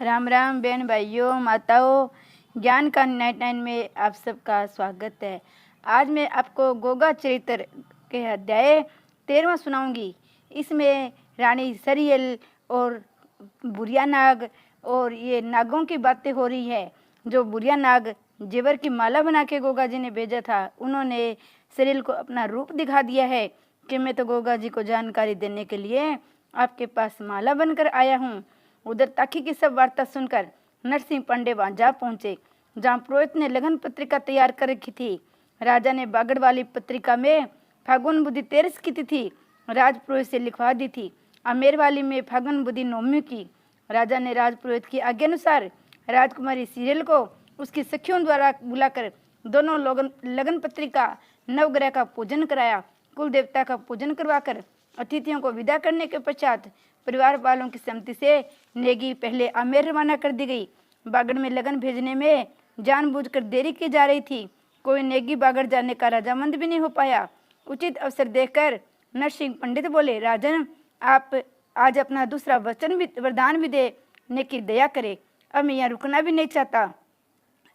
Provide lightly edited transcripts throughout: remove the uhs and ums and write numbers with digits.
राम राम बहन भाइयों माताओं, ज्ञान का 99 में आप सबका स्वागत है। आज मैं आपको गोगा चरित्र के अध्याय 13वां सुनाऊंगी। इसमें रानी सरियल और बुढ़िया नाग और ये नागों की बातें हो रही है। जो बुढ़िया नाग जेवर की माला बना के गोगा जी ने भेजा था, उन्होंने सरियल को अपना रूप दिखा दिया है कि मैं तो गोगा जी को जानकारी देने के लिए आपके पास माला बनकर आया हूँ। उधर ताकी की सब वार्ता सुनकर नरसिंह पांडे वहां जा पहुंचे, जहां पुरोहित ने लगन पत्रिका तैयार कर रखी थी। राजा ने बागड़ वाली पत्रिका में फागुन बुद्धि 13 की तिथि राज पुरोहित से लिखवा दी थी। आमेर वाली में फागुन बुद्धि 9वीं की। राजा ने राज पुरोहित की आज्ञा अनुसार राजकुमारी सीरियल को उसकी सखियों द्वारा बुलाकर दोनों लगन पत्रिका नवग्रह का पूजन कराया। कुल देवता का पूजन करवाकर अतिथियों को विदा करने के पश्चात परिवार वालों की सहमति से नेगी पहले आमेर रवाना कर दी गई। बागड़ में लगन भेजने में जानबूझकर देरी की जा रही थी। कोई नेगी बागड़ जाने का राजामंद भी नहीं हो पाया। उचित अवसर देखकर नरसिंह पंडित बोले, राजन, आप आज अपना दूसरा वरदान भी देने की दया करे। अब मैं यहाँ रुकना भी नहीं चाहता।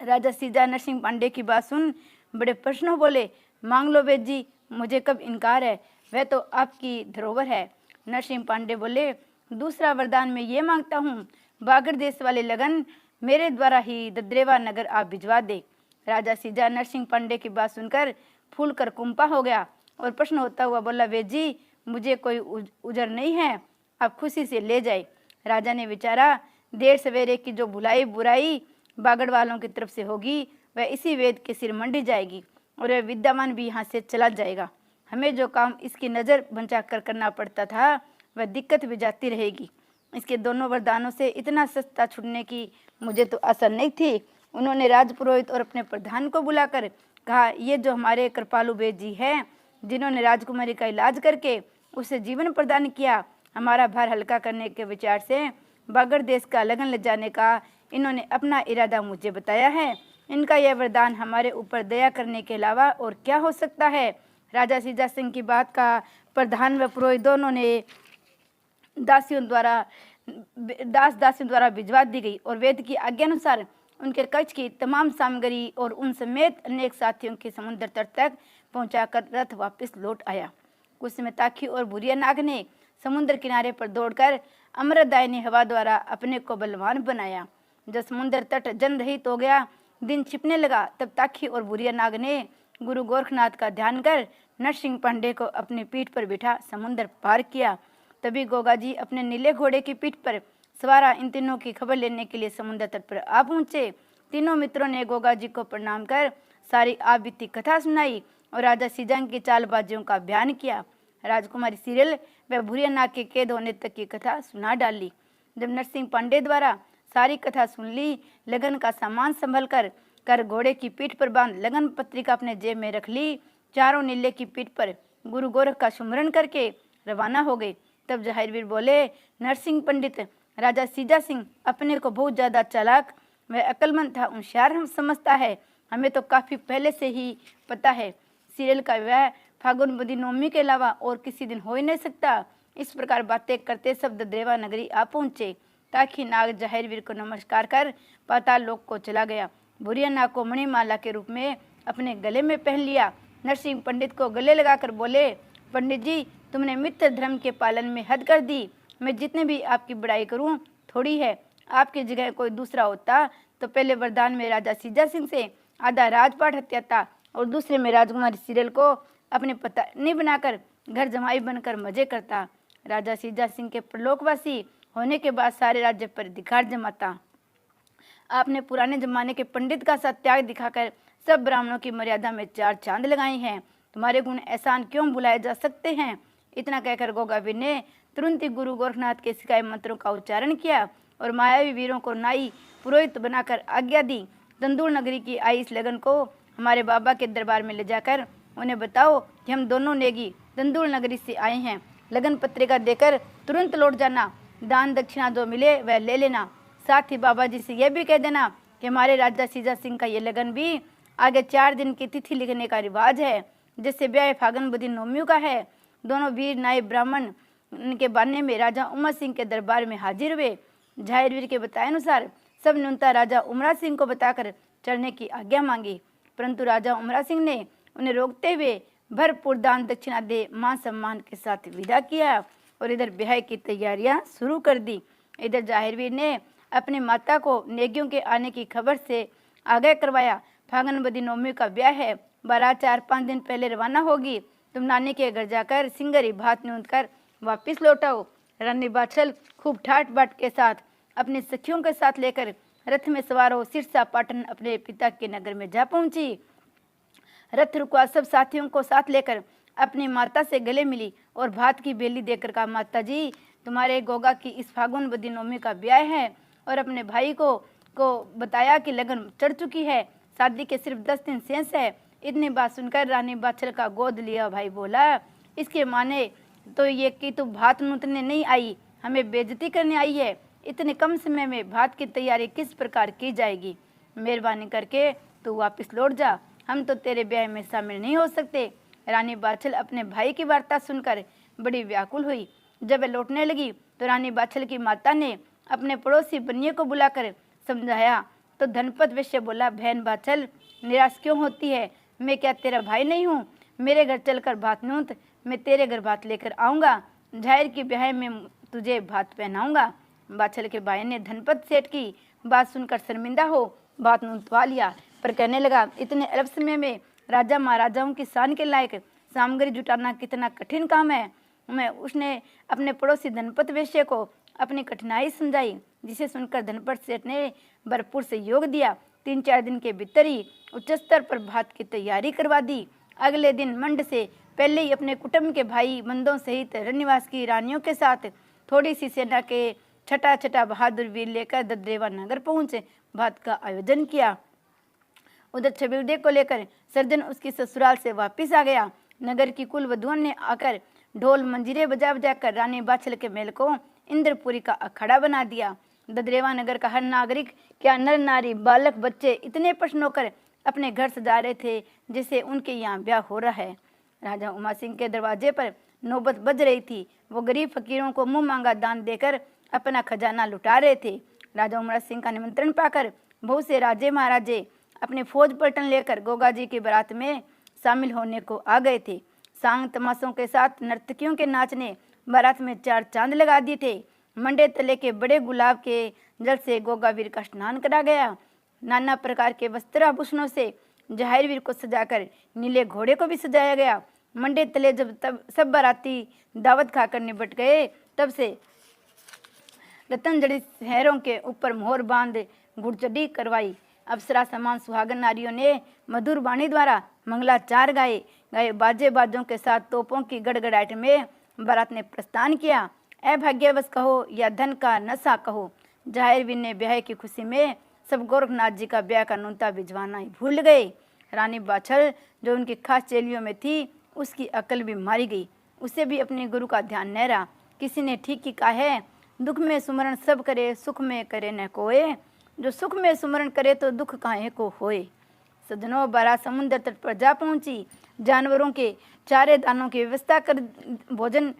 राजा सीधा नरसिंह पांडे की बात सुन बड़े प्रश्न हो बोले, मांग लो वेद जी, मुझे कब इनकार है, वह तो आपकी धरोहर है। नरसिंह पांडे बोले, दूसरा वरदान मैं ये मांगता हूँ, बागड़ देश वाले लगन मेरे द्वारा ही दद्रेवा नगर आप भिजवा दे। राजा सीधा नरसिंह पांडे की बात सुनकर फूल कर कुंपा हो गया और प्रश्न होता हुआ बोला, वेद जी, मुझे कोई उजर नहीं है, आप खुशी से ले जाए। राजा ने विचारा, देर सवेरे की जो भुलाई बुराई बागड़ वालों की तरफ से होगी वह इसी वेद के सिर मंडी जाएगी और वह विद्यमान भी यहाँ से चला जाएगा। हमें जो काम इसकी नज़र बचा कर करना पड़ता था वह दिक्कत भी जाती रहेगी। इसके दोनों वरदानों से इतना सस्ता छूटने की मुझे तो आशा नहीं थी। उन्होंने राजपुरोहित और अपने प्रधान को बुलाकर कहा, ये जो हमारे कृपालु वेद जी हैं, जिन्होंने राजकुमारी का इलाज करके उसे जीवन प्रदान किया, हमारा भार हल्का करने के विचार से बागड़ देश का लगन ले जाने का इन्होंने अपना इरादा मुझे बताया है। इनका यह वरदान हमारे ऊपर दया करने के अलावा और क्या हो सकता है। राजा सीजा सिंह की बात का प्रधान व पुरोहित दोनों ने दासियों द्वारा भिजवा दी गई और वेद की आज्ञा अनुसार उनके कच्छ की तमाम सामग्री और उन समेत अनेक साथियों के समुद्र तट तक पहुंचाकर रथ वापस लौट आया। कुछ समय ताकी और बुढ़िया नाग ने समुद्र किनारे पर दौड़कर अमृतदायिनी हवा द्वारा अपने को बलवान बनाया। जब समुद्र तट जन रहित हो गया, दिन छिपने लगा, तब ताकी और बुढ़िया नाग ने गुरु गोरखनाथ का ध्यान कर नरसिंह पांडे को अपनी पीठ पर बिठा समुद्र पार किया। तभी गोगा जी अपने नीले घोड़े की पीठ पर सवारा इन तीनों की खबर लेने के लिए समुद्र तट पर आ पहुंचे। तीनों मित्रों ने गोगा जी को प्रणाम कर सारी आप बीती कथा सुनाई और राजा सीजंग की चालबाजियों का बयान किया। राजकुमारी सीरियल व बुढ़िया नाग के कैद होने तक की कथा सुना डाली। जब नरसिंह पांडे द्वारा सारी कथा सुन ली, लगन का सामान संभल कर घोड़े की पीठ पर बांध लगन पत्रिका अपने जेब में रख ली, चारों नीले की पीठ पर गुरु गोरख का सुमरण करके रवाना हो गए। तब जहाईरवीर बोले, नरसिंह पंडित, राजा सीजा सिंह अपने को बहुत ज्यादा चालाक व अक्लमंद था, होशियार हम समझता है। हमें तो काफी पहले से ही पता है सीरियल का वह फागुन बुद्धि 9वीं के अलावा और किसी दिन हो ही नहीं सकता। इस प्रकार बातें करते सब दद्रेवा नगरी आ पहुंचे। ताकि नाग जहाईरवीर को नमस्कार कर पाताल लोक को चला गया। बुढ़िया नाग को मणिमाला के रूप में अपने गले में पहन लिया। नरसिंह पंडित को गले लगाकर बोले, पंडित जी, तुमने मित्र धर्म के पालन में हद कर दी। मैं जितने भी आपकी बड़ाई करूं थोड़ी है। आपकी जगह कोई दूसरा होता तो पहले वरदान में राजा सीजा सिंह से आधा राजपाट हत्याता और दूसरे में राजकुमारी सीरियल को अपने पत्नी बनाकर घर जमाई बनकर मजे करता। राजा सीजा सिंह के प्रलोकवासी होने के बाद सारे राज्य पर अधिकार जमाता। आपने पुराने जमाने के पंडित का सा त्याग दिखाकर सब ब्राह्मणों की मर्यादा में 4 चांद लगाई हैं। तुम्हारे गुण एहसान क्यों भुलाए जा सकते हैं। इतना कहकर गोगावीर ने तुरंत ही गुरु गोरखनाथ के सिखाए मंत्रों का उच्चारण किया और मायावी वीरों को नाई पुरोहित बनाकर आज्ञा दी। दंदूर नगरी की आई इस लगन को हमारे बाबा के दरबार में ले जाकर उन्हें बताओ कि हम दोनों नेगी दंदूर नगरी से आए हैं। लगन पत्रिका देकर तुरंत लौट जाना। दान दक्षिणा जो मिले वह ले लेना। साथ ही बाबा जी से यह भी कह देना कि हमारे राजा सीजा सिंह का ये लगन भी आगे 4 दिन की तिथि लिखने का रिवाज है, जिससे ब्याह फागुन बुद्धि 9वीं का है। दोनों वीर नायब ब्राह्मण के बाने में राजा उमा सिंह के दरबार में हाजिर हुए झाहिरवीर के बताए अनुसार सब न्यूनता राजा उमरा सिंह को बताकर चढ़ने की आज्ञा मांगी, परंतु राजा उमरा सिंह ने उन्हें रोकते हुए भरपूर दान दक्षिणा दे मान सम्मान के साथ विदा किया और इधर ब्याह की तैयारियां शुरू कर दी। इधर झाहिरवीर ने अपनी माता को नेगियों के आने की खबर से आगाह करवाया। फागुन बदी नवमी का ब्याह है, बारात 4-5 दिन पहले रवाना होगी। तुम नानी के घर जाकर सिंगरी भात न्यून कर वापिस लौटाओ। रानी बाछल खूब ठाट बाट के साथ अपनी सखियों के साथ लेकर रथ में सवार हो सिरसा पाटन अपने पिता के नगर में जा पहुंची। रथ रुकवा सब साथियों को साथ लेकर अपनी माता से गले मिली और भात की बेली देकर कहा, माता जी तुम्हारे गोगा की इस फागुन बदी नवमी का ब्याह है। और अपने भाई को बताया कि लगन चढ़ चुकी है, शादी के सिर्फ 10 दिन शेष है। इतनी बात सुनकर रानी बाछल का गोद लिया भाई बोला, इसके माने तो ये कि तू भात नूतने नहीं आई, हमें बेइज्जती करने आई है। इतने कम समय में भात की तैयारी किस प्रकार की जाएगी? मेहरबानी करके तू वापस लौट जा, हम तो तेरे ब्याह में शामिल नहीं हो सकते। रानी बाछल अपने भाई की वार्ता सुनकर बड़ी व्याकुल हुई। जब वह लौटने लगी तो रानी बाछल की माता ने अपने पड़ोसी बनिए को बुलाकर समझाया तो धनपत वैश्य बोला, बहन बाछल निराश क्यों होती है? मैं क्या तेरा भाई नहीं हूँ? मेरे घर चलकर भात नूत, मैं तेरे घर भात लेकर आऊँगा। झाहिर की ब्याह में तुझे भात पहनाऊंगा। बाछल के भाई ने धनपत सेठ की बात सुनकर शर्मिंदा हो भात नूतवा लिया, पर कहने लगा, इतने अल्प समय में राजा महाराजाओं की शान के लायक सामग्री जुटाना कितना कठिन काम है। उसने अपने पड़ोसी धनपत वैश्य को अपनी कठिनाई समझाई, जिसे सुनकर धनपत सेठ ने भरपूर सहयोग दिया। 3-4 दिन के भीतर ही उच्च स्तर पर भात की तैयारी करवा दी। अगले दिन मंड से पहले ही अपने कुटुंब के भाई बंदों सहित रनिवास की रानियों के साथ थोड़ी सी सेना के छठा बहादुर वीर लेकर ददरेवा नगर पहुंचे भात का आयोजन किया। उधर छबीलदेव को लेकर सर्जन उसकी ससुराल से वापिस आ गया। नगर की कुल वधुओं ने आकर ढोल मंजीरे बजा बजा कर रानी बाछल के महल को इंद्रपुरी का अखाड़ा बना दिया। ददरेवा नगर का हर नागरिक, क्या नर नारी बालक बच्चे इतने प्रश्न होकर अपने घर सजा रहे थे जैसे उनके यहाँ ब्याह हो रहा है। राजा उमा सिंह के दरवाजे पर नौबत बज रही थी। वो गरीब फकीरों को मुंह मांगा दान देकर अपना खजाना लुटा रहे थे। राजा उमरा सिंह का निमंत्रण पाकर बहुत से राजे महाराजे अपने फौज पलटन लेकर गोगा जी की बारात में शामिल होने को आ गए थे। सांग तमाशों के साथ नर्तकियों के नाच ने बारात में 4 चांद लगा दिए थे। मंडे तले के बड़े गुलाब के जल से गोगावीर का स्नान करा गया। नाना प्रकार के वस्त्र आभूषणों से झाहिरवीर को सजाकर नीले घोड़े को भी सजाया गया। मंडे तले जब तब सब बाराती दावत खाकर निपट गए, तब से रतन जड़ी शहरों के ऊपर मोहर बांध घुड़चढ़ी करवाई। अप्सरा समान सुहागन नारियों ने मधुर वाणी द्वारा मंगलाचार गाए बाजे बाजों के साथ तोपों की गड़गड़ाहट में बारात ने प्रस्थान किया। अभाग्यवश कहो या धन का नशा कहो, झाहिरवीर ने ब्याह की खुशी में सब गोरखनाथ जी का ब्याह का नुंता भिजवाना ही भूल गए। रानी बाछल जो उनकी खास चेलियों में थी, उसकी अकल भी मारी गई। उसे भी अपने गुरु का ध्यान न रहा। किसी ने ठीक ही कहा है, दुख में सुमरण सब करे, सुख में करे न कोय। जो सुख में सुमरण करे तो दुख काहे को होए। सजनों, बारात समुद्र तट पर जा पहुंची। जानवरों के चारे दानों की व्यवस्था कर भोजन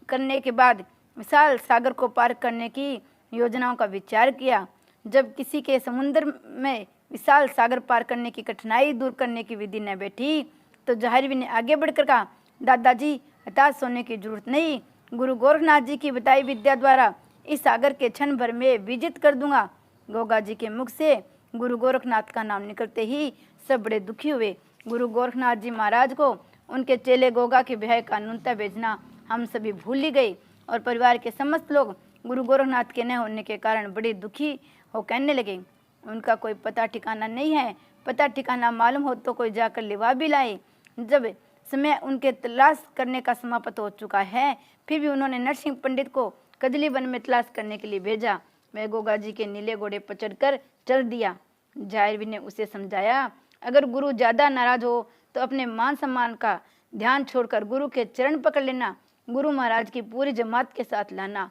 करने के बाद विशाल सागर को पार करने की योजनाओं का विचार किया। जब किसी के समुद्र में विशाल सागर पार करने की कठिनाई दूर करने की विधि न बैठी, तो झाहिरवीर ने आगे बढ़कर कहा, दादाजी हताश होने की जरूरत नहीं। गुरु गोरखनाथ जी की बताई विद्या द्वारा इस सागर के क्षण भर में विजित कर दूंगा। गोगा जी के मुख से गुरु गोरखनाथ का नाम निकलते ही सब बड़े दुखी हुए। गुरु गोरखनाथ जी महाराज को उनके चेले गोगा के ब्याह का नुंता भेजना हम सभी भूल ही गए, और परिवार के समस्त लोग गुरु गोरखनाथ के न होने के कारण बड़े दुखी हो कहने लगे, उनका कोई पता ठिकाना नहीं है। पता ठिकाना मालूम हो तो कोई जाकर लिवा भी लाए। जब समय उनके तलाश करने का समाप्त हो चुका है, फिर भी उन्होंने नरसिंह पंडित को कजली वन में तलाश करने के लिए भेजा। वह गोगा जी के नीले घोड़े पर चढ़कर चल दिया। झाहिरवीर ने उसे समझाया, अगर गुरु ज्यादा नाराज हो तो अपने मान सम्मान का ध्यान छोड़कर गुरु के चरण पकड़ लेना, गुरु महाराज की पूरी जमात के साथ लाना।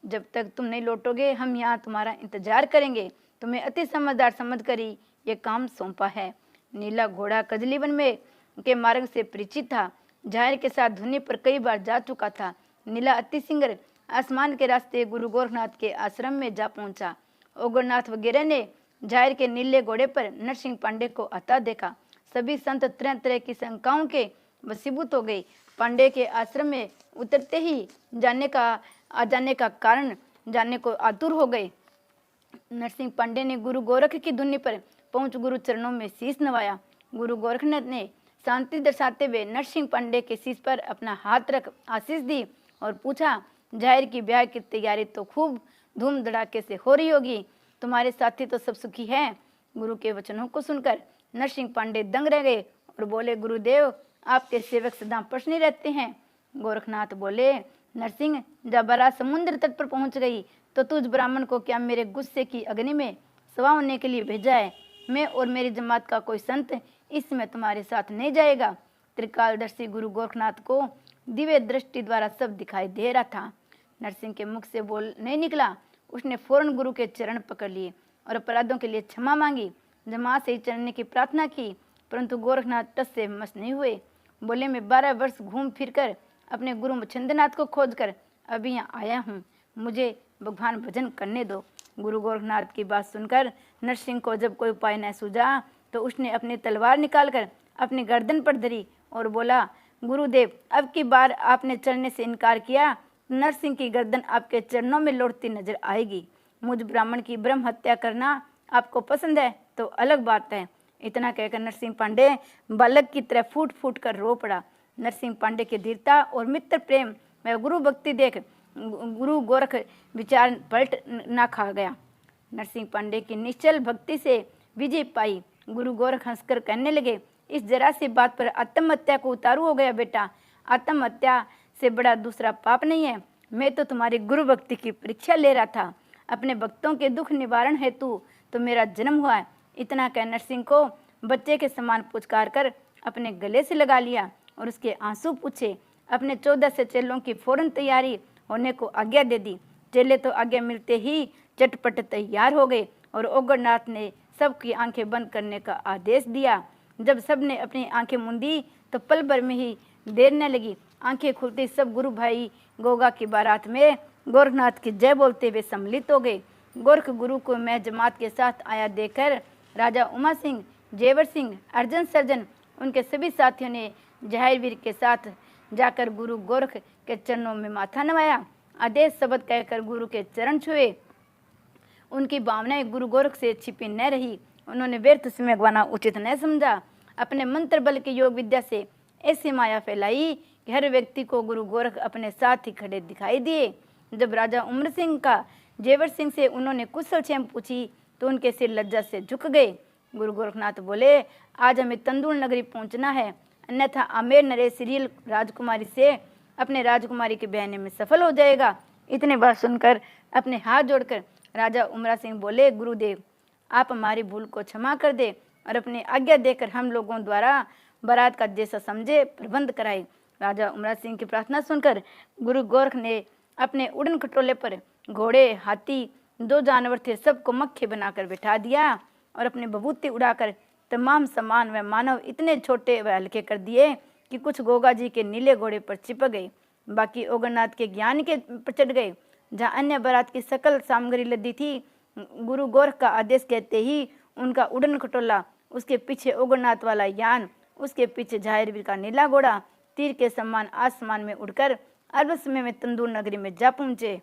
जब तक तुम नहीं लौटोगे हम यहाँ तुम्हारा इंतजार करेंगे। तुम्हें अति समझदार समझकर ही ये काम सौंपा है। नीला घोड़ा कजली वन में के मार्ग से परिचित था। झाहिर के साथ धुनी पर कई बार जा चुका था। नीला अति सिंगर आसमान के रास्ते गुरु गोरखनाथ के आश्रम में जा पहुंचा। ओगरनाथ वगैरह ने जाहिर के नीले घोड़े पर नरसिंह पांडे को आता देखा। सभी संत तरह तरह की शंकाओं के वशीभूत हो गए। पांडे के आश्रम में उतरते ही आ जाने का कारण जानने को आतुर हो गए। नरसिंह पांडे ने गुरु गोरख की धुनी पर पहुंच गुरु चरणों में शीश नवाया। गुरु गोरखनाथ ने शांति दर्शाते हुए नरसिंह पांडे के शीश पर अपना हाथ रख आशीष दी और पूछा, जाहिर की ब्याह की तैयारी तो खूब धूम धड़ाके से हो रही होगी, तुम्हारे साथी तो सब सुखी हैं। गुरु के वचनों को सुनकर नरसिंह पांडे दंग रह गए और बोले, गुरुदेव आपके सेवक सदा प्रसन्न रहते हैं। गोरखनाथ बोले, नरसिंह जब बारात समुद्र तट पर पहुंच गई तो तुझ ब्राह्मण को क्या मेरे गुस्से की अग्नि में सवा होने के लिए भेजा है? मैं और मेरी जमात का कोई संत इसमें तुम्हारे साथ नहीं जाएगा। त्रिकालदर्शी गुरु गोरखनाथ को दिव्य दृष्टि द्वारा सब दिखाई दे रहा था। नरसिंह के मुख से बोल नहीं निकला। उसने फौरन गुरु के चरण पकड़ लिए और अपराधों के लिए क्षमा मांगी। जमात से चलने की प्रार्थना की, परंतु गोरखनाथ टस से मस नहीं हुए। बोले, मैं 12 वर्ष घूम फिर कर अपने गुरु मच्छिंद्रनाथ को खोज कर अभी यहाँ आया हूँ, मुझे भगवान भजन करने दो। गुरु गोरखनाथ की बात सुनकर नरसिंह को जब कोई उपाय न सूझा तो उसने अपनी तलवार निकालकर अपनी गर्दन पर धरी और बोला, गुरुदेव अब की बार आपने चलने से इनकार किया, नरसिंह की गर्दन आपके चरणों में लौटती नजर आएगी। मुझ ब्राह्मण की ब्रह्म हत्या करना आपको पसंद है तो अलग बात है। इतना कहकर नरसिंह पांडे बालक की तरह फूट फूट कर रो पड़ा। नरसिंह पांडे की धीरता और मित्र प्रेम व गुरु भक्ति देख गुरु गोरख विचार पलट ना खा गया। नरसिंह पांडे की निश्चल भक्ति से विजय पाई। गुरु गोरख हंसकर कहने लगे, इस जरा सी बात पर आत्महत्या को उतारू हो गया बेटा। आत्महत्या से बड़ा दूसरा पाप नहीं है। मैं तो तुम्हारी गुरु भक्ति की परीक्षा ले रहा था। अपने भक्तों के दुख निवारण हेतु तो मेरा जन्म हुआ है। इतना कह नरसिंह को बच्चे के समान पुचकार कर अपने गले से लगा लिया और उसके आंसू पूछे। अपने 14 से चेलों की फौरन तैयारी होने को आज्ञा दे दी। चेले तो आज्ञा मिलते ही चटपट तैयार हो गए और ओगरनाथ ने सबकी आंखें बंद करने का आदेश दिया। जब सबने अपनी आंखें मूंदी तो पल भर में ही देर न लगी। आंखें खुलती सब गुरु भाई गोगा की बारात में गोरखनाथ की जय बोलते हुए सम्मिलित हो गए। गोरख गुरु को मैं जमात के साथ आया देखकर राजा उमा सिंह, जेवर सिंह, अर्जन सर्जन उनके सभी साथियों ने जहाईवीर के साथ जाकर गुरु गोरख के चरणों में माथा नवाया। आदेश शब्द कहकर गुरु के चरण छुए। उनकी भावनाएं गुरु गोरख से छिपी न रही। उन्होंने व्यर्थ समय गंवाना उचित न समझा। अपने मंत्र बल के योग विद्या से ऐसी माया फैलाई कि हर व्यक्ति को गुरु गोरख अपने साथ ही खड़े दिखाई दिए। जब राजा उमर सिंह का जेवर सिंह से उन्होंने कुशल क्षेम पूछी तो उनके सिर लज्जा से झुक गए। गुरु गोरखनाथ बोले, आज हमें तंदूर नगरी पहुंचना है, अन्यथा आमेर नरेश सीरियल राजकुमारी से अपने राजकुमारी के बहने में सफल हो जाएगा। इतने बात सुनकर अपने हाथ जोड़कर राजा उमरा सिंह बोले, गुरुदेव आप हमारी भूल को क्षमा कर दे और अपनी आज्ञा देकर हम लोगों द्वारा बारात का जैसा समझे प्रबंध कराए। राजा उमरा सिंह की प्रार्थना सुनकर गुरु गोरख ने अपने उड़न खटोले पर घोड़े, हाथी, 2 जानवर थे सबको मक्खी बनाकर बिठा दिया और अपनी बबूती उड़ाकर तमाम सामान व मानव इतने छोटे व हल्के कर दिए कि कुछ गोगा जी के नीले घोड़े पर चिपक गए, बाकी ओगरनाथ के ज्ञान के पर चढ़ गए। जहाँ अन्य बारात की सकल सामग्री लदी थी, गुरु गोरख का आदेश कहते ही उनका उड़न खटोला, उसके पीछे ओगरनाथ वाला यान, उसके पीछे जहाईवीर का नीला घोड़ा तीर के समान आसमान में उड़कर अल्प समय में तंदूर नगरी में जा पहुंचे।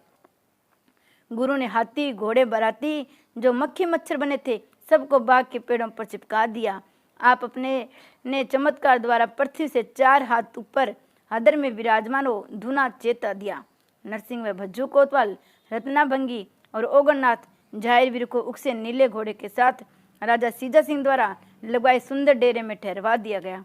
गुरु ने हाथी, घोड़े, बाराती जो मक्खी मच्छर बने थे सबको बाग के पेड़ों पर चिपका दिया। आप अपने ने चमत्कार द्वारा पृथ्वी से 4 हाथ ऊपर हदर में विराजमान हो धुना चेता दिया। नरसिंह व भज्जू कोतवाल, रत्नाभंगी और ओगरनाथ जहाईवीर को उकसे नीले घोड़े के साथ राजा सीजा सिंह द्वारा लगवाए सुंदर डेरे में ठहरवा दिया गया।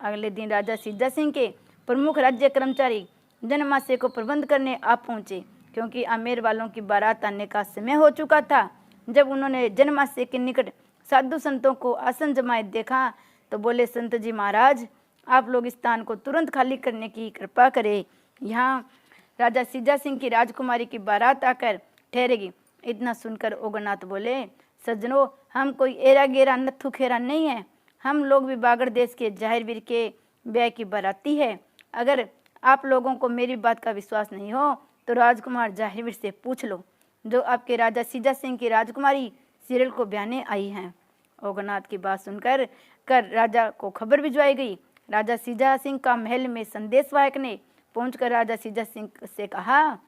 अगले दिन राजा सीजा सिंह के प्रमुख राज्य कर्मचारी जनमासे को प्रबंध करने आ पहुंचे, क्योंकि आमेर वालों की बारात आने का समय हो चुका था। जब उन्होंने जनमासे के निकट साधु संतों को आसन जमाए देखा तो बोले, संत जी महाराज आप लोग इस स्थान को तुरंत खाली करने की कृपा करें, यहाँ राजा सीजा सिंह की राजकुमारी की बारात आकर ठहरेगी। इतना सुनकर ओगरनाथ बोले, सज्जनों हम कोई एरा गेरा नत्थु खेरा नहीं है, हम लोग भी बागड़ देश के जहाईवीर के ब्याह की बाराती है। अगर आप लोगों को मेरी बात का विश्वास नहीं हो तो राजकुमार जाहिर से पूछ लो, जो आपके राजा सीजा सिंह की राजकुमारी सीरियल को ब्याने आई हैं। ओघनाथ की बात सुनकर राजा को खबर भिजवाई गई। राजा सीजा सिंह का महल में संदेशवाहक ने पहुंचकर राजा सीजा सिंह से कहा,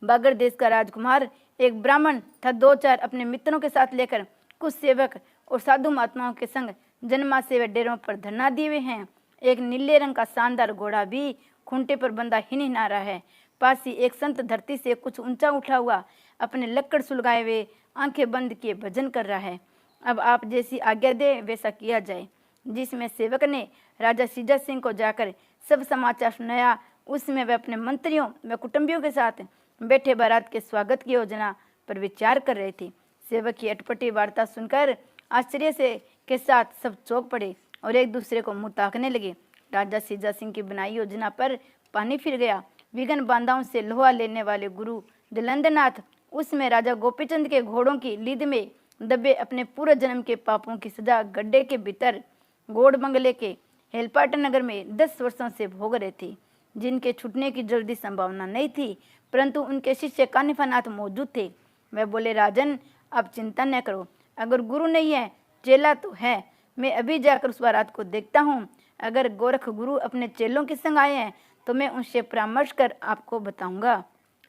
बागड़ देश का राजकुमार एक ब्राह्मण था 2-4 अपने मित्रों के साथ लेकर कुछ सेवक और साधु महात्माओं के संग जन्मा से वे डेरों पर धरना दिए हुए हैं। एक नीले रंग का शानदार घोड़ा भी खूंटे पर बंधा हिनहिना रहा है। पास ही एक संत धरती से कुछ ऊंचा उठा हुआ अपने लक्कड़ सुलगाए हुए आंखें बंद किए भजन कर रहा है। अब आप जैसी आज्ञा दे वैसा किया जाए। जिसमें सेवक ने राजा सीजा सिंह को जाकर सब समाचार सुनाया। उसमें वे अपने मंत्रियों व कुटुंबियों के साथ बैठे बारात के स्वागत की योजना पर विचार कर रहे थे। सेवक की अटपटी वार्ता सुनकर आश्चर्य से के साथ सब चौंक पड़े और एक दूसरे को मुंह ताकने लगे। राजा सीजा सिंह की बनाई योजना पर पानी फिर गया। विघन बांधाओं से लोहा लेने वाले गुरु जलंधरनाथ उसमें राजा गोपीचंद के घोड़ों की लीद में दबे अपने पूरे जन्म के पापों की सजा गड्ढे के भीतर गोड़ बंगले के हेलपाट नगर में 10 वर्षों से भोग रहे थे, जिनके छूटने की जल्दी संभावना नहीं थी, परंतु उनके शिष्य कानिफानाथ मौजूद थे। वे बोले, राजन आप चिंता न करो, अगर गुरु नहीं है चेला तो है। मैं अभी जाकर उस बारात को देखता हूँ। अगर गोरख गुरु अपने चेलों के संग आए हैं तो मैं उनसे परामर्श कर आपको बताऊंगा।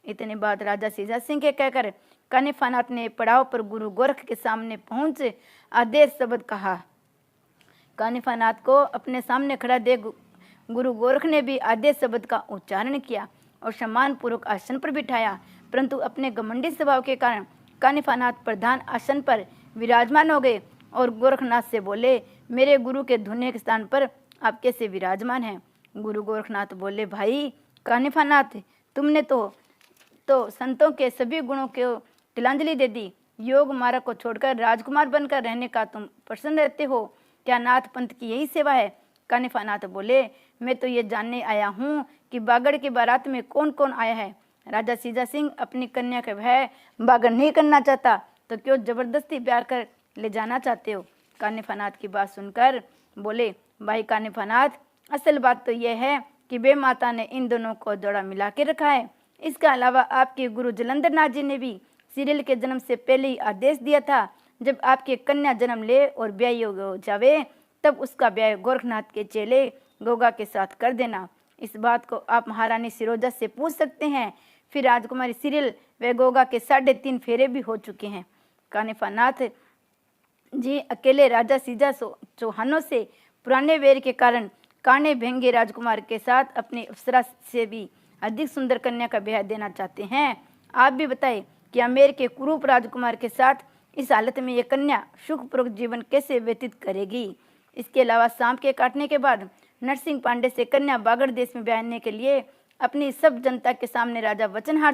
इतने बाद राजा सीजा सिंह के कहकर कानिफानाथ ने पड़ाव पर गुरु गोरख के सामने पहुंच आदेश शब्द कहा। कानिफानाथ को अपने सामने खड़ा देख गुरु गोरख ने भी आदेश शब्द का उच्चारण किया और सम्मान पूर्वक आसन पर बिठाया, परंतु अपने घमंडी स्वभाव के कारण कानिफानाथ प्रधान आसन पर विराजमान हो गए और गोरखनाथ से बोले, मेरे गुरु के धुने के स्थान पर आप कैसे विराजमान हैं। गुरु गोरखनाथ बोले, भाई कानिफानाथ तुमने तो संतों के सभी गुणों को तिलांजलि दे दी। योग मार्ग को छोड़कर राजकुमार बनकर रहने का तुम प्रसन्न रहते हो, क्या नाथ पंथ की यही सेवा है। कानिफानाथ बोले, मैं तो ये जानने आया हूँ कि बागड़ की बारात में कौन कौन आया है। राजा सीजा सिंह अपनी कन्या का भय बागड़ नहीं करना चाहता तो क्यों जबरदस्ती प्यार कर ले जाना चाहते हो। कानिफानाथ की बात सुनकर बोले, भाई कानिफानाथ असल बात तो यह है कि बे माता ने इन दोनों को जोड़ा मिला के रखा है। इसके अलावा आपके गुरु जलंधरनाथ जी ने भी सीरियल के जन्म से पहले ही आदेश दिया था, जब आपकी कन्या जन्म ले और ब्याह हो जावे तब उसका ब्याह गोरखनाथ के चेले गोगा के साथ कर देना। इस बात को आप महारानी सिरोजा से पूछ सकते हैं। फिर राजकुमारी सीरियल व गोगा के 3.5 फेरे भी हो चुके हैं। कानिफानाथ जी अकेले राजा सीजा चौहानों से पुराने वेर के कारण काने भेंगे राजकुमार के साथ अपनी अप्सरा से भी अधिक सुंदर कन्या का ब्याह देना चाहते हैं। आप भी बताएं कि आमेर के कुरूप राजकुमार के साथ इस हालत में ये कन्या सुखपूर्वक जीवन कैसे व्यतीत करेगी। इसके अलावा सांप के काटने के बाद नरसिंह पांडे से कन्या बागड़ देश में ब्याहने के लिए अपनी सब जनता के सामने राजा वचन हार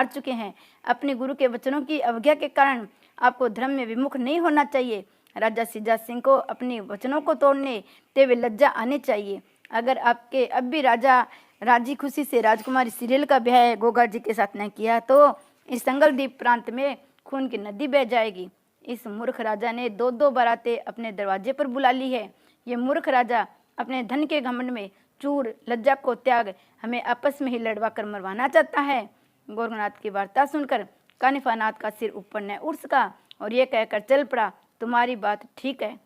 चुके हैं। अपने गुरु के वचनों की अवज्ञा के कारण आपको धर्म में विमुख नहीं होना चाहिए। राजा सीजा सिंह को अपनी वचनों को तोड़ने ते लज्जा आनी चाहिए। अगर आपके अब भी राजा राजी खुशी से राजकुमारी सीरियल का ब्याह गोगा जी के साथ न किया तो इस संगलदीप प्रांत में खून की नदी बह जाएगी। इस मूर्ख राजा ने 2-2 बारातें अपने दरवाजे पर बुला ली है। ये मूर्ख राजा अपने धन के घमंड में चूर लज्जा को त्याग हमें आपस में ही लड़वा कर मरवाना चाहता है। गोरखनाथ की वार्ता सुनकर कानिफानाथ का सिर ऊपर न उठ सका और ये कहकर चल पड़ा, तुम्हारी बात ठीक है।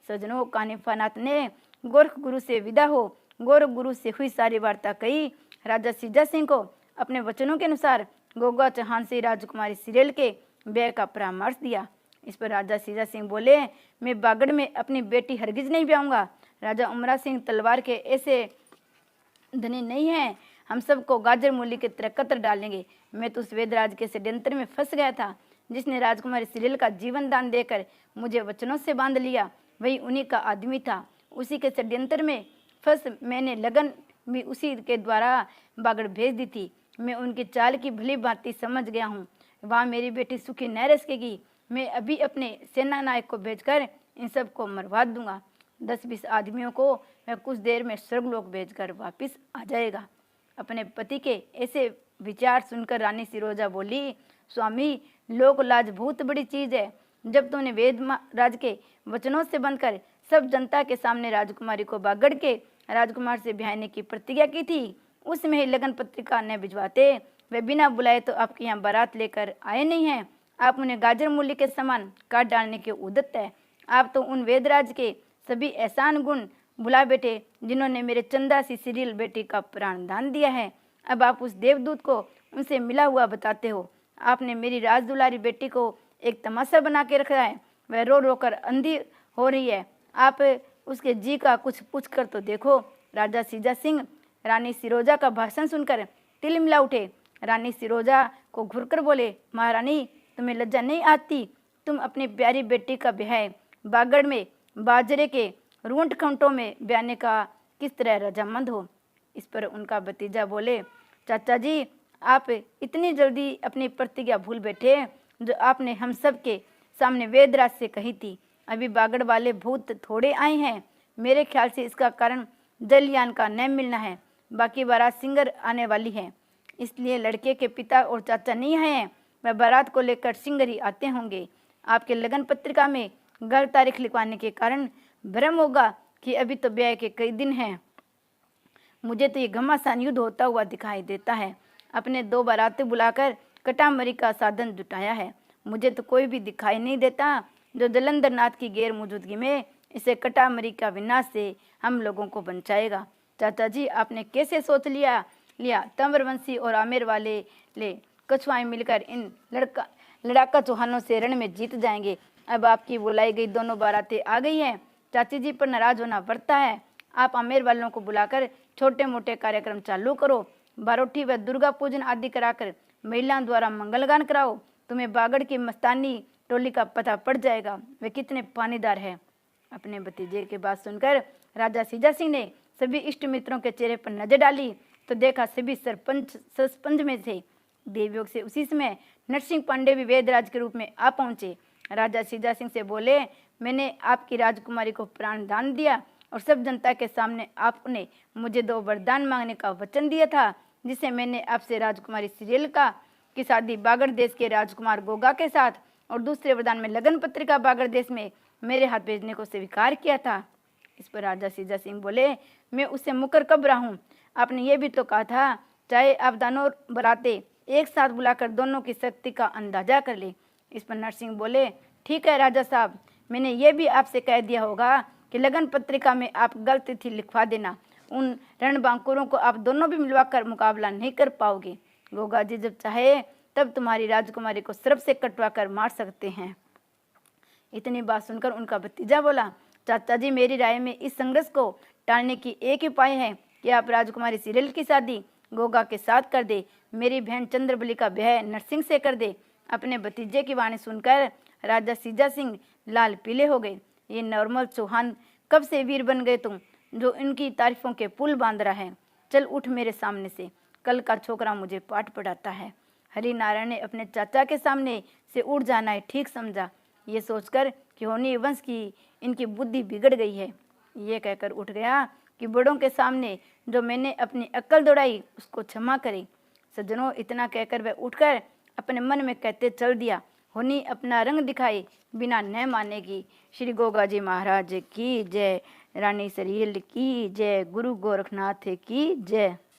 सजनों, कानिफानाथ ने गोरख गुरु से विदा हो गोरख गुरु से हुई सारी वार्ता कही। राजा सीजा सिंह को अपने वचनों के अनुसार गोगा चौहान से राजकुमारी सीरियल के ब्याह का परामर्श दिया। इस पर राजा सीजा सिंह बोले, मैं बागड़ में अपनी बेटी हरगिज नहीं ब्याऊंगा। राजा उमरा सिंह तलवार के ऐसे धनी नहीं है, हम सबको गाजर मूली के तरह कतर डालेंगे। मैं तो उस वेदराज के षड्यंत्र में फंस गया था, जिसने राजकुमारी सीरियल का जीवन दान देकर मुझे वचनों से बांध लिया। वही उन्हीं का आदमी था। उसी के षड्यंत्र में फंस मैंने लगन भी उसी के द्वारा बागड़ भेज दी थी। मैं उनकी चाल की भली भांति समझ गया हूँ। वहाँ मेरी बेटी सुखी न रह सकेगी। मैं अभी अपने सेना नायक को भेजकर इन सब को मरवा दूंगा। 10-20 आदमियों को मैं कुछ देर में स्वर्गलोक भेजकर वापस आ जाएगा। अपने पति के ऐसे विचार सुनकर रानी सिरोजा बोली, स्वामी, लोक लाज बहुत बड़ी चीज है। जब तुमने वेद राज के वचनों से बनकर सब जनता के सामने राजकुमारी को बागड़ के राजकुमार से ब्याहने की प्रतिज्ञा की थी, उसमें ही लगन पत्रिका न भिजवाते। वे बिना बुलाए तो आपके यहाँ बारात लेकर आए नहीं हैं। आप उन्हें गाजर मूली के समान काट डालने के उद्यत है। आप तो उन वेदराज के सभी एहसान गुण भुला बैठे जिन्होंने मेरे चंदा सी सीरियल बेटी का प्राण दान दिया है। अब आप उस देवदूत को उनसे मिला हुआ बताते हो। आपने मेरी राजदुलारी बेटी को एक तमाशा बना के रखा है। वह रो रो कर अंधी हो रही है। आप उसके जी का कुछ पूछ कर तो देखो। राजा सीजा सिंह रानी सिरोजा का भाषण सुनकर तिलमिला उठे। रानी सिरोजा को घूरकर बोले, महारानी तुम्हें लज्जा नहीं आती? तुम अपनी प्यारी बेटी का ब्याह बागड़ में बाजरे के रूंट खंटों में ब्याने का किस तरह रजामंद हो। इस पर उनका भतीजा बोले, चाचा जी आप इतनी जल्दी अपनी प्रतिज्ञा भूल बैठे जो आपने हम सब के सामने वेदराज से कही थी। अभी बागड़ वाले भूत थोड़े आए हैं। मेरे ख्याल से इसका कारण जलयान का न मिलना है। बाकी बारात सिंगर आने वाली है, इसलिए लड़के के पिता और चाचा नहीं आए हैं। वह बारात को लेकर सिंगर ही आते होंगे। आपके लगन पत्रिका में गलत तारीख लिखवाने के कारण भ्रम होगा कि अभी तो ब्याह के कई दिन हैं। मुझे तो ये घमासान युद्ध होता हुआ दिखाई देता है। अपने 2 बारातें बुलाकर कटामरी का साधन जुटाया है। मुझे तो कोई भी दिखाई नहीं देता जो जलंधर नाथ की गैर मौजूदगी में इसे कटामरी का विनाश से हम लोगों को बचाएगा। चाचा जी आपने कैसे सोच लिया तंवरवंशी और आमेर वाले ले कछुआएं मिलकर इन लड़ाका चौहानों से रण में जीत जाएंगे। अब आपकी बुलाई गई दोनों बारातें आ गई हैं। चाची जी पर नाराज होना पड़ता है। आप आमेर वालों को बुलाकर छोटे मोटे कार्यक्रम चालू करो। बारोठी व दुर्गा पूजन आदि कराकर महिलाओं द्वारा मंगलगान कराओ। तुम्हें बागड़ की मस्तानी टोली का पता पड़ जाएगा, वे कितने पानीदार है। अपने भतीजे की बात सुनकर राजा सीजा सिंह ने सभी इष्ट मित्रों के चेहरे पर नजर डाली तो देखा सभी सरपंच में थे। देवयोग से उसी समय नरसिंह पांडे भी वेदराज के रूप में आ पहुंचे। राजा सीजा सिंह से बोले, मैंने आपकी राजकुमारी को प्राण दान दिया और सब जनता के सामने आपने मुझे 2 वरदान मांगने का वचन दिया था, जिसे मैंने आपसे राजकुमारी सीरियल की शादी बागड़ देश के राजकुमार गोगा के साथ और दूसरे वरदान में लगन पत्रिका बागड़ देश में मेरे हाथ भेजने को स्वीकार किया था। इस पर राजा सीजा सिंह बोले, मैं उससे मुकर कब रहा हूँ? आपने ये भी तो कहा था चाहे आप दोनों बराते एक साथ बुलाकर दोनों की शक्ति का अंदाजा कर ले। इस पर नरसिंह बोले, ठीक है राजा साहब, मैंने ये भी आपसे कह दिया होगा कि लगन पत्रिका में आप गलत तिथि लिखवा देना। उन रणबांकुरों को आप दोनों भी मिलवाकर मुकाबला नहीं कर पाओगे। गोगा जी जब चाहे तब तुम्हारी राजकुमारी को सर्प से कटवा कर मार सकते हैं। इतनी बात सुनकर उनका भतीजा बोला, चाचा जी मेरी राय में इस संघर्ष को टालने की एक ही उपाय है कि आप राजकुमारी सीरियल की शादी गोगा के साथ कर दे। मेरी बहन चंद्रबली का ब्याह नरसिंह से कर दे। अपने भतीजे की वाणी सुनकर राजा सीजा सिंह लाल पीले हो गए। ये नॉर्मल चौहान कब से वीर बन गए तुम, जो इनकी तारीफों के पुल बांध रहा है। चल उठ मेरे सामने से, कल का छोकरा मुझे पाठ पढ़ाता है। हरि नारायण ने अपने चाचा के सामने से उठ जाना है ठीक समझा। ये सोचकर कि होनी वंश की इनकी बुद्धि बिगड़ गई है। ये कहकर उठ गया कि बड़ों के सामने जो मैंने अपनी अक्ल दौड़ाई उसको क्षमा करे। सज्जनों, इतना कहकर वह उठकर अपने मन में कहते चल दिया, होनी अपना रंग दिखाए बिना न मानेगी। श्री गोगा जी महाराज की जय, रानी सरील की जय, गुरु गोरखनाथ की जय।